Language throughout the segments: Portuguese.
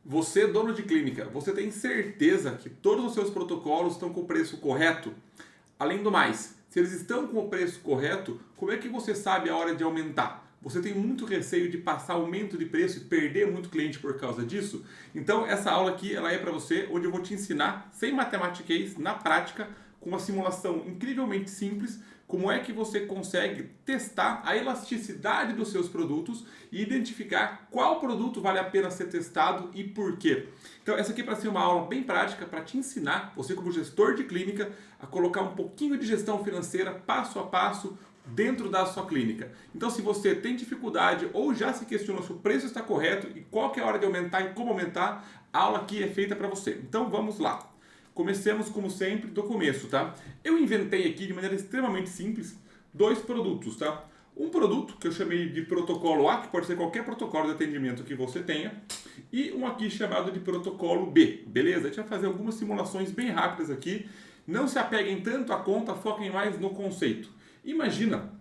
Você, dono de clínica, você tem certeza que todos os seus protocolos estão com o preço correto? Além do mais, se eles estão com o preço correto, como é que você sabe a hora de aumentar? Você tem muito receio de passar aumento de preço e perder muito cliente por causa disso? Então essa aula aqui ela é para você, onde eu vou te ensinar, sem matematiquês, na prática, com uma simulação incrivelmente simples, como é que você consegue testar a elasticidade dos seus produtos e identificar qual produto vale a pena ser testado e por quê. Então essa aqui é para ser uma aula bem prática para te ensinar, você como gestor de clínica, a colocar um pouquinho de gestão financeira passo a passo dentro da sua clínica. Então se você tem dificuldade ou já se questiona se o preço está correto e qual que é a hora de aumentar e como aumentar, a aula aqui é feita para você. Então vamos lá. Comecemos, como sempre, do começo, tá? Eu inventei aqui, de maneira extremamente simples, dois produtos, tá? Um produto que eu chamei de protocolo A, que pode ser qualquer protocolo de atendimento que você tenha, e um aqui chamado de protocolo B, beleza? A gente vai fazer algumas simulações bem rápidas aqui. Não se apeguem tanto à conta, foquem mais no conceito. Imagina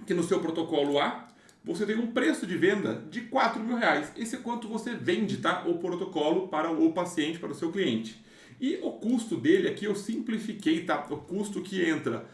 que no seu protocolo A, você tem um preço de venda de R$ 4.000. Esse é quanto você vende, tá? O protocolo para o paciente, para o seu cliente. E o custo dele aqui eu simplifiquei, tá? O custo que entra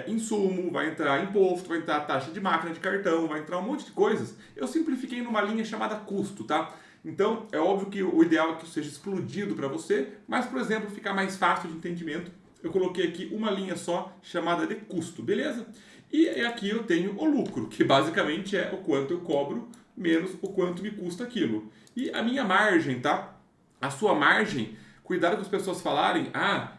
insumo, vai entrar imposto, vai entrar taxa de máquina de cartão, vai entrar um monte de coisas. Eu simplifiquei numa linha chamada custo, tá? Então é óbvio que o ideal é que seja explodido para você, mas por exemplo, ficar mais fácil de entendimento, eu coloquei aqui uma linha só chamada de custo, beleza? E aqui eu tenho o lucro, que basicamente é o quanto eu cobro menos o quanto me custa aquilo. E a minha margem, tá? A sua margem, cuidado com as pessoas falarem,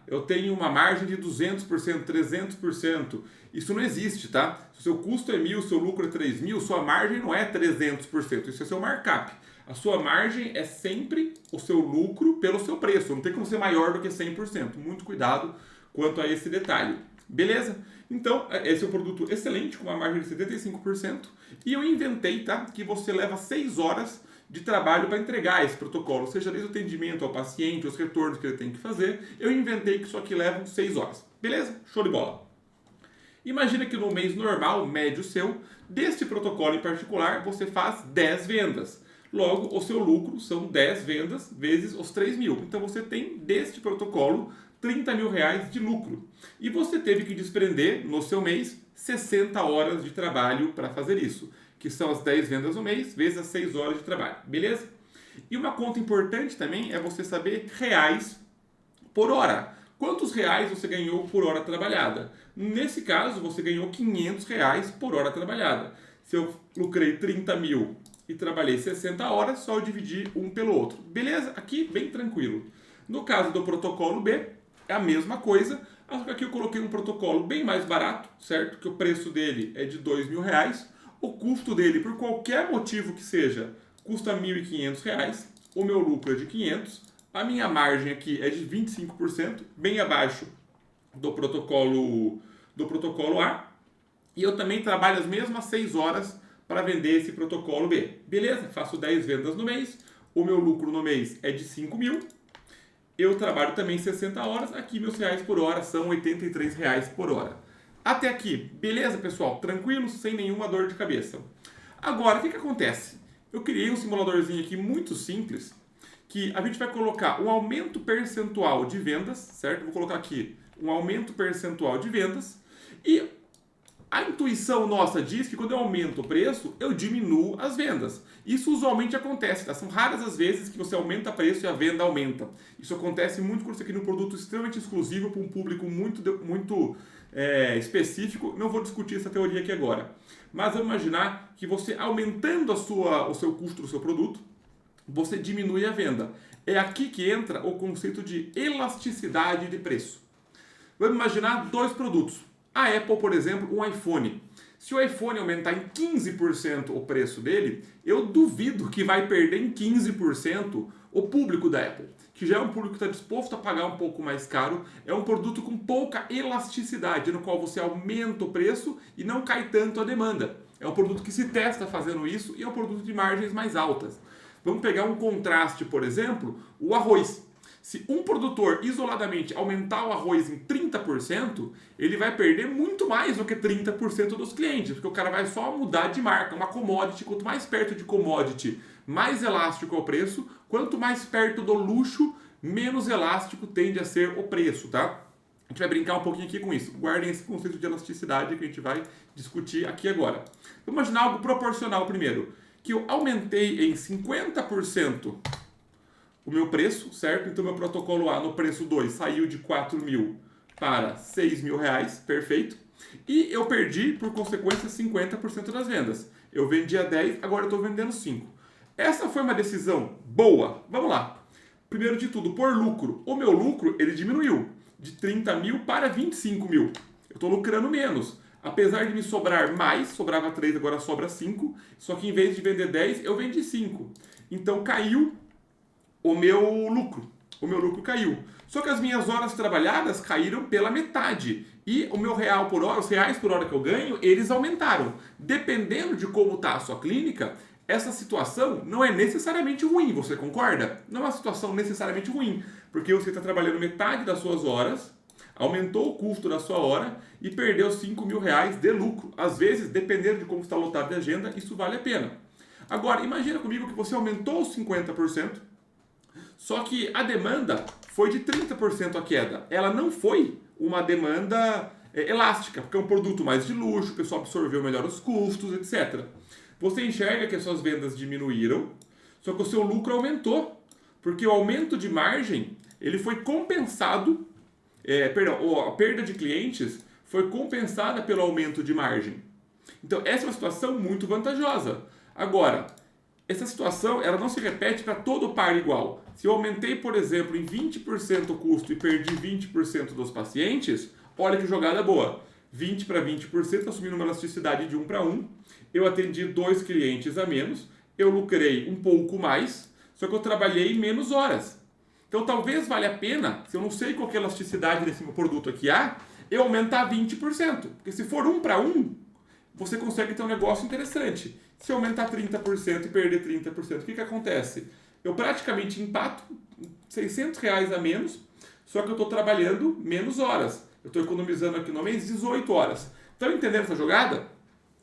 eu tenho uma margem de 200%, 300%. Isso não existe, tá? Se o seu custo é 1.000, o seu lucro é 3.000, sua margem não é 300%, isso é seu markup. A sua margem é sempre o seu lucro pelo seu preço, não tem como ser maior do que 100%. Muito cuidado quanto a esse detalhe. Beleza? Então, esse é um produto excelente, com uma margem de 75%. E eu inventei, tá? Que você leva 6 horas de trabalho para entregar esse protocolo, seja desde o atendimento ao paciente, os retornos que ele tem que fazer. Eu inventei que isso aqui leva 6 horas. Beleza? Show de bola. Imagina que no mês normal, médio seu, deste protocolo em particular, você faz 10 vendas. Logo, o seu lucro são 10 vendas vezes os 3.000. Então você tem deste protocolo R$ 30.000 de lucro. E você teve que desprender no seu mês 60 horas de trabalho para fazer isso, que são as 10 vendas no mês, vezes as 6 horas de trabalho, beleza? E uma conta importante também é você saber reais por hora. Quantos reais você ganhou por hora trabalhada? Nesse caso, você ganhou R$ 500 por hora trabalhada. Se eu lucrei 30.000 e trabalhei 60 horas, só eu dividi um pelo outro. Beleza? Aqui, bem tranquilo. No caso do protocolo B, é a mesma coisa, só que aqui eu coloquei um protocolo bem mais barato, certo? Que o preço dele é de R$ 2.000. O custo dele, por qualquer motivo que seja, custa R$ 1.500. O meu lucro é de 500. A minha margem aqui é de 25%, bem abaixo do protocolo A. E eu também trabalho as mesmas 6 horas para vender esse protocolo B. Beleza? Faço 10 vendas no mês. O meu lucro no mês é de 5.000. Eu trabalho também 60 horas. Aqui meus reais por hora são R$ 83 por hora. Até aqui, beleza, pessoal? Tranquilo, sem nenhuma dor de cabeça. Agora, o que acontece? Eu criei um simuladorzinho aqui muito simples, que a gente vai colocar um aumento percentual de vendas, certo? Vou colocar aqui um aumento percentual de vendas, e a intuição nossa diz que quando eu aumento o preço, eu diminuo as vendas. Isso usualmente acontece, tá? São raras as vezes que você aumenta o preço e a venda aumenta. Isso acontece muito quando você cria um produto extremamente exclusivo para um público muito específico. Não vou discutir essa teoria aqui agora. Mas vamos imaginar que você aumentando o seu custo do seu produto, você diminui a venda. É aqui que entra o conceito de elasticidade de preço. Vamos imaginar dois produtos. A Apple, por exemplo, um iPhone. Se o iPhone aumentar em 15% o preço dele, eu duvido que vai perder em 15% o público da Apple, que já é um público que está disposto a pagar um pouco mais caro. É um produto com pouca elasticidade, no qual você aumenta o preço e não cai tanto a demanda. É um produto que se testa fazendo isso e é um produto de margens mais altas. Vamos pegar um contraste, por exemplo, o arroz. Se um produtor isoladamente aumentar o arroz em 30%, ele vai perder muito mais do que 30% dos clientes, porque o cara vai só mudar de marca, uma commodity. Quanto mais perto de commodity, mais elástico é o preço. Quanto mais perto do luxo, menos elástico tende a ser o preço, tá? A gente vai brincar um pouquinho aqui com isso. Guardem esse conceito de elasticidade que a gente vai discutir aqui agora. Vamos imaginar algo proporcional primeiro. Que eu aumentei em 50% o meu preço, certo? Então, meu protocolo A no preço 2 saiu de 4 mil para 6 mil reais, perfeito. E eu perdi, por consequência, 50% das vendas. Eu vendia 10, agora eu estou vendendo 5. Essa foi uma decisão boa. Vamos lá. Primeiro de tudo, por lucro. O meu lucro, ele diminuiu de 30 mil para 25 mil. Eu estou lucrando menos. Apesar de me sobrar mais, sobrava 3, agora sobra 5. Só que em vez de vender 10, eu vendi 5. Então caiu o meu lucro. O meu lucro caiu. Só que as minhas horas trabalhadas caíram pela metade. E o meu real por hora, os reais por hora que eu ganho, eles aumentaram. Dependendo de como está a sua clínica, essa situação não é necessariamente ruim, você concorda? Não é uma situação necessariamente ruim, porque você está trabalhando metade das suas horas, aumentou o custo da sua hora e perdeu 5 mil reais de lucro. Às vezes, dependendo de como está lotado de agenda, isso vale a pena. Agora, imagina comigo que você aumentou os 50%, só que a demanda foi de 30% a queda. Ela não foi uma demanda elástica, porque é um produto mais de luxo, o pessoal absorveu melhor os custos, etc. Você enxerga que as suas vendas diminuíram, só que o seu lucro aumentou, porque o aumento de margem ele foi compensado, a perda de clientes foi compensada pelo aumento de margem. Então essa é uma situação muito vantajosa. Agora, essa situação ela não se repete para todo par igual. Se eu aumentei, por exemplo, em 20% o custo e perdi 20% dos pacientes, olha que jogada boa. 20 para 20%, assumindo uma elasticidade de 1 para 1. Eu atendi 2 clientes a menos, eu lucrei um pouco mais, só que eu trabalhei menos horas. Então talvez valha a pena, se eu não sei qual que é a elasticidade desse meu produto aqui eu aumentar 20%. Porque se for 1 para 1, você consegue ter um negócio interessante. Se eu aumentar 30% e perder 30%, o que acontece? Eu praticamente empato R$600 a menos, só que eu estou trabalhando menos horas. Eu estou economizando aqui no mês 18 horas. Estão entendendo essa jogada?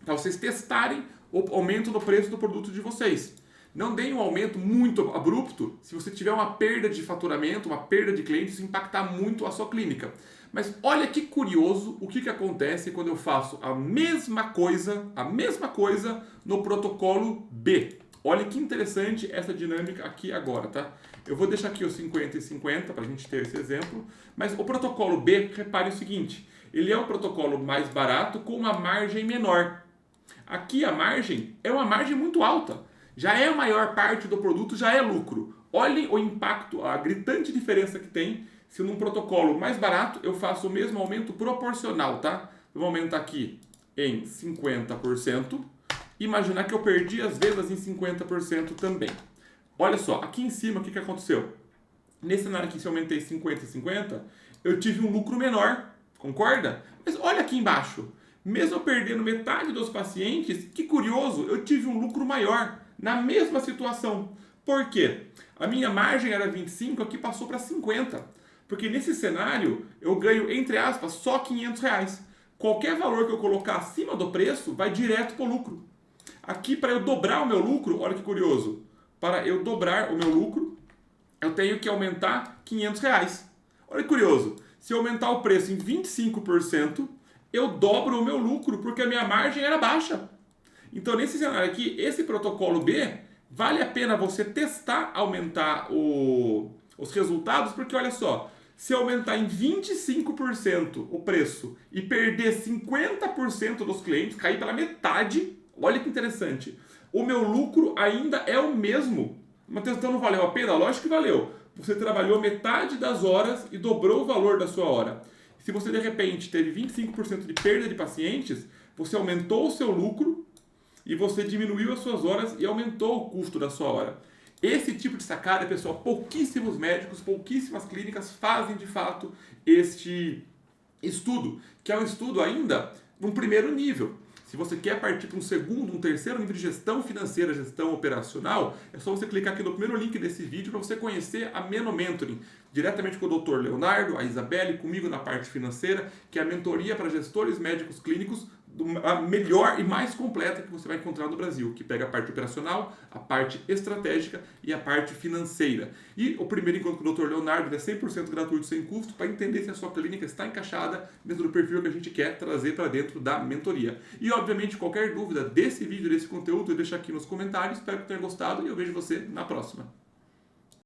Para vocês testarem o aumento no preço do produto de vocês. Não deem um aumento muito abrupto se você tiver uma perda de faturamento, uma perda de clientes, isso impactar muito a sua clínica. Mas olha que curioso o que acontece quando eu faço a mesma coisa no protocolo B. Olha que interessante essa dinâmica aqui agora, tá? Eu vou deixar aqui os 50 e 50 para a gente ter esse exemplo, mas o protocolo B, repare o seguinte, ele é um protocolo mais barato com uma margem menor. Aqui a margem é uma margem muito alta, já é a maior parte do produto, já é lucro. Olhem o impacto, a gritante diferença que tem se num protocolo mais barato eu faço o mesmo aumento proporcional, tá? Eu vou aumentar aqui em 50%. Imaginar que eu perdi as vendas em 50% também. Olha só, aqui em cima o que aconteceu? Nesse cenário aqui, se eu aumentei 50 e 50, eu tive um lucro menor, concorda? Mas olha aqui embaixo, mesmo eu perdendo metade dos pacientes, que curioso, eu tive um lucro maior na mesma situação. Por quê? A minha margem era 25, aqui passou para 50. Porque nesse cenário eu ganho, entre aspas, só R$500. Qualquer valor que eu colocar acima do preço vai direto para o lucro. Aqui, para eu dobrar o meu lucro, olha que curioso. Para eu dobrar o meu lucro, eu tenho que aumentar R$500. Olha que curioso. Se eu aumentar o preço em 25%, eu dobro o meu lucro, porque a minha margem era baixa. Então, nesse cenário aqui, esse protocolo B, vale a pena você testar aumentar os resultados, porque olha só, se eu aumentar em 25% o preço e perder 50% dos clientes, cair pela metade, olha que interessante, o meu lucro ainda é o mesmo. Mas então não valeu a pena? Lógico que valeu. Você trabalhou metade das horas e dobrou o valor da sua hora. Se você de repente teve 25% de perda de pacientes, você aumentou o seu lucro e você diminuiu as suas horas e aumentou o custo da sua hora. Esse tipo de sacada, pessoal, pouquíssimos médicos, pouquíssimas clínicas fazem de fato este estudo, que é um estudo ainda num primeiro nível. Se você quer partir para um segundo, um terceiro nível de gestão financeira, gestão operacional, é só você clicar aqui no primeiro link desse vídeo para você conhecer a Meno Mentoring, diretamente com o Dr. Leonardo, a Isabelle, comigo na parte financeira, que é a mentoria para gestores médicos clínicos a melhor e mais completa que você vai encontrar no Brasil, que pega a parte operacional, a parte estratégica e a parte financeira. E o primeiro encontro com o Dr. Leonardo é 100% gratuito, sem custo, para entender se a sua clínica está encaixada dentro do perfil que a gente quer trazer para dentro da mentoria. E, obviamente, qualquer dúvida desse vídeo, desse conteúdo, eu deixo aqui nos comentários. Espero que tenha gostado e eu vejo você na próxima.